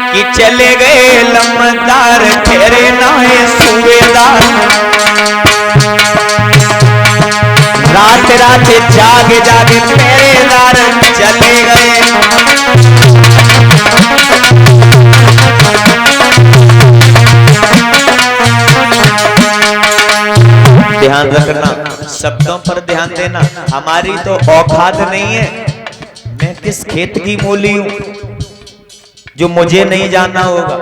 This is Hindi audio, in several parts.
कि चले गए लम्बदार ठहरे ना है सूबेदार। रात रात जागे जागे पहरेदार चले गए। ध्यान रखना, शब्दों पर ध्यान देना। हमारी तो औकात नहीं है, मैं किस खेत की मूली हूं जो मुझे नहीं जाना होगा।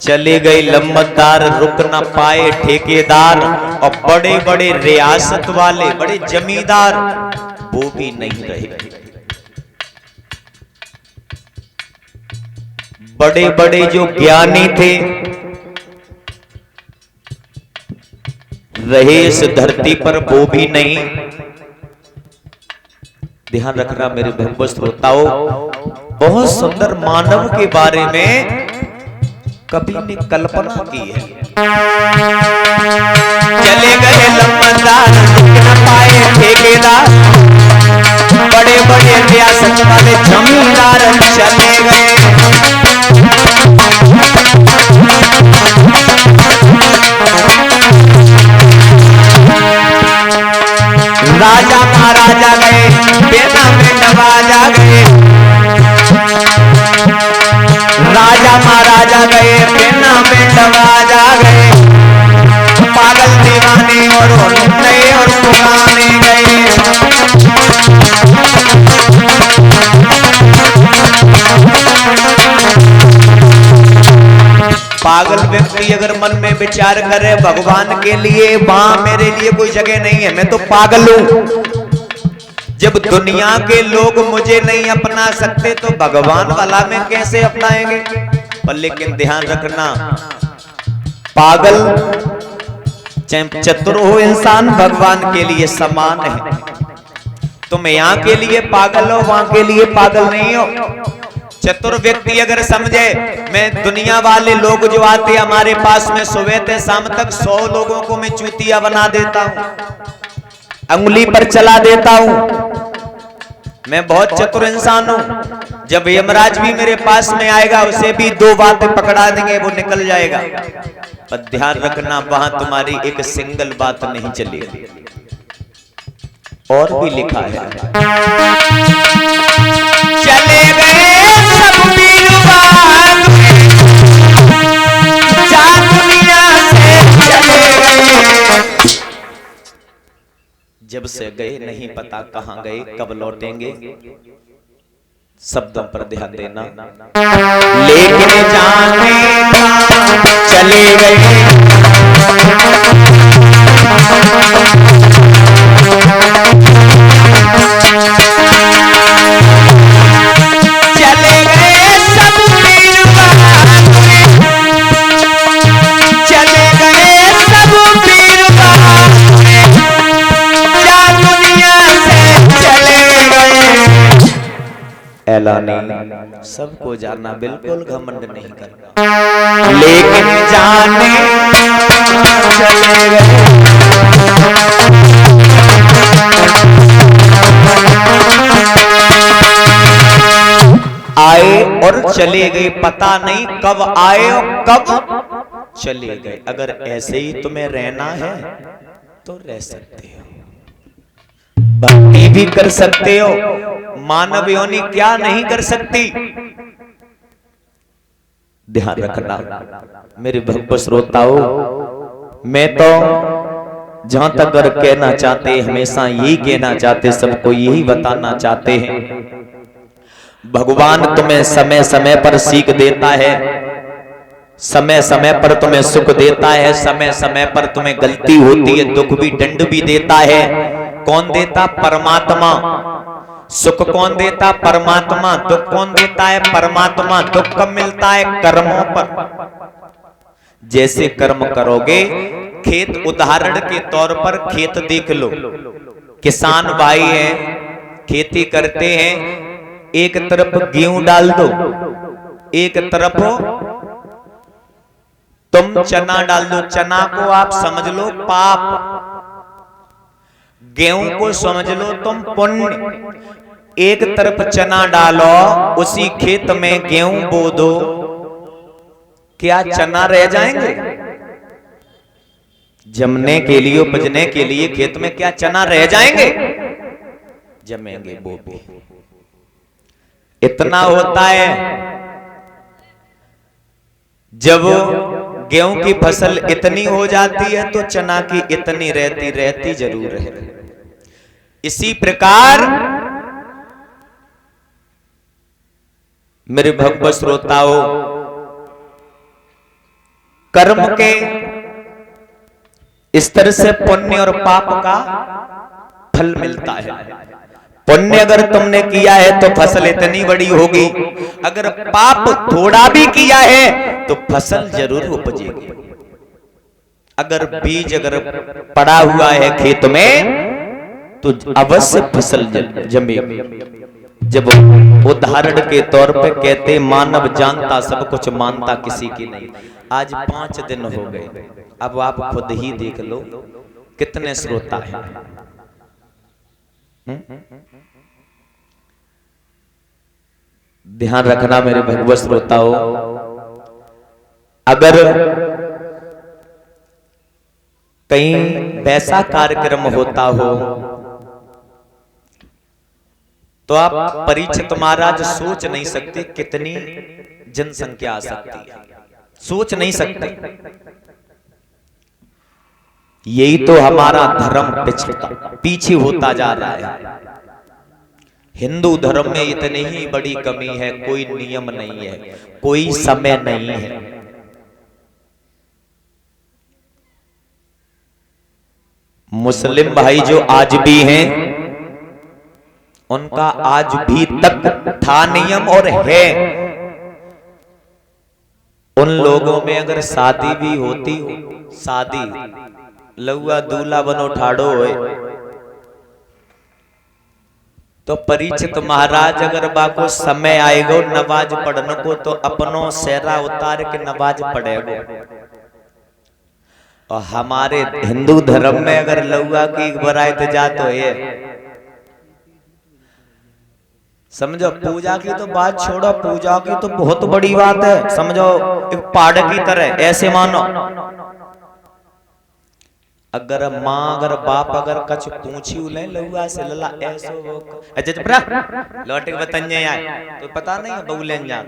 चले गए लम्बदार, रुक ना पाए ठेकेदार, और बड़े बड़े रियासत वाले बड़े जमींदार वो भी नहीं रहे। बड़े बड़े जो ज्ञानी थे रहे इस धरती पर वो भी नहीं। ध्यान रखना मेरे भक्त श्रोताओं, बहुत सुंदर मानव के बारे में कवि ने कल्पना की है। चले गए लम्बदार, रुक न पाए ठेकेदार, बड़े बड़े रियासत वाले जमींदार चले गए। राजा महाराजा गए, बेटा में नवाजा गए। राजा महाराजा गए, बेटा में नवाजा गए। पागल दीवाने और नए और पुराने गए। पागल व्यक्ति अगर मन में विचार करे भगवान के लिए, वहां मेरे लिए कोई जगह नहीं है, मैं तो पागल हूं। जब दुनिया के लोग मुझे नहीं अपना सकते तो भगवान वाला में कैसे अपनाएंगे। पर लेकिन ध्यान रखना, पागल चाहे चतुर हो इंसान भगवान के लिए समान है। तुम यहाँ के लिए पागल हो, वहां के लिए पागल नहीं हो। चतुर व्यक्ति अगर समझे, मैं दुनिया वाले लोग जो आते हमारे पास में सुबह से शाम तक 100 लोगों को मैं चूतिया बना देता हूं, अंगुली पर चला देता हूं, मैं बहुत चतुर इंसान हूं। जब यमराज भी मेरे पास में आएगा उसे भी 2 बातें पकड़ा देंगे, वो निकल जाएगा। पर ध्यान रखना, वहां तुम्हारी एक सिंगल बात नहीं चलेगी। और भी लिखा है, चले गए सब वीरवान, जा दुनिया से चले गए। जब से गए नहीं पता कहां गए, कब लौटेंगे। शब्दों पर ध्यान देना। लेकिन जाने चले गए, चले गए सब वीरवान, चले गए सब वीरवान, जा दुनिया से चले गए। ऐलानी सबको जानना, बिल्कुल घमंड नहीं करना। लेकिन जाने चले गए, आए और चले गए, पता नहीं कब आए और कब चले गए। अगर ऐसे ही तुम्हें रहना है तो रह सकते हो, भक्ति भी कर सकते हो। मानव योनि क्या नहीं कर सकती। ध्यान रखना मेरे भक्त श्रोताओं, मैं तो जहां तक अगर कहना चाहते, हमेशा यही कहना चाहते, सबको यही बताना चाहते हैं, भगवान तुम्हें समय समय पर सीख देता है, समय समय पर तुम्हें सुख देता है, समय समय पर तुम्हें गलती होती है, दुख भी दंड भी देता है। कौन देता? परमात्मा। सुख कौन देता? परमात्मा। दुख कौन देता है? परमात्मा। दुख कब मिलता है? कर्मों पर। जैसे कर्म करोगे, खेत उदाहरण के तौर पर खेत देख लो, किसान भाई हैं, खेती करते हैं, एक तरफ गेहूं डाल दो, एक तरफ तुम चना डाल दो। चना को आप समझ लो पाप, गेहूं को समझ लो तुम पुण्य। एक तरफ चना डालो, उसी खेत में गेहूं बो दो, क्या चना रह जाएंगे? जमने के लिए, उपजने के लिए खेत में क्या चना रह जाएंगे? जमेंगे वो भी। इतना होता है, जब गेहूं की फसल इतनी हो जाती है तो चना की इतनी रहती जरूर है। इसी प्रकार मेरे भगवत श्रोताओं, कर्म के स्तर से पुण्य और पाप का फल मिलता है। पुण्य अगर तुमने किया है तो फसल इतनी बड़ी होगी, अगर पाप थोड़ा भी किया है तो फसल जरूर उपजेगी। अगर बीज अगर पड़ा हुआ है खेत में तो अवश्य फसल जमेगी। जब उदाहरण के तौर पे कहते मानव जानता सब कुछ, मानता किसी की नहीं। आज 5 दिन हो गए, अब आप खुद ही देख लो कितने श्रोता हैं। ध्यान रखना मेरे भगवत श्रोताओं, अगर कहीं वैसा कार्यक्रम होता हो तो आप परीक्षित महाराज सोच नहीं सकते कितनी जनसंख्या आ सकती है, सोच नहीं सकते। यही तो हमारा धर्म पीछे होता जा रहा है। हिंदू धर्म में इतनी ही बड़ी कमी है, कोई नियम नहीं है, कोई समय नहीं है। मुस्लिम भाई जो आज भी हैं, उनका आज भी तक था नियम और है। उन लोगों में अगर शादी भी होती हो, शादी लौआ दूल्हा बनो ठाड़ो है, तो परीक्षित महाराज अगर बाको समय आएगो नमाज पढ़ने को तो अपनों सेहरा उतार के नमाज पढ़ेगो। और हमारे हिंदू धर्म में अगर लौआ की बरात जा तो ये समझो, पूजा की तो बात छोड़ो, पूजा की तो बहुत बड़ी बात है। समझो एक पहाड़ की तरह, ऐसे मानो अगर माँ अगर बाप अगर कछ पूछी उले लहुआ से लला ऐसो वो अच्छा चपरा लौट के बताइए यार, तो पता नहीं है बहु लेन जा।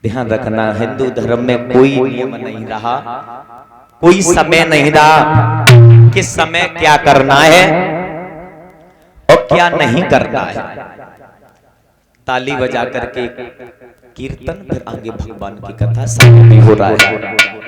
ध्यान रखना, हिंदू धर्म में कोई नियम नहीं रहा, कोई समय नहीं रहा किस समय क्या करना है और क्या नहीं करना है। ताली बजा करके कीर्तन, फिर आगे भगवान की कथा सब भी हो रहा है।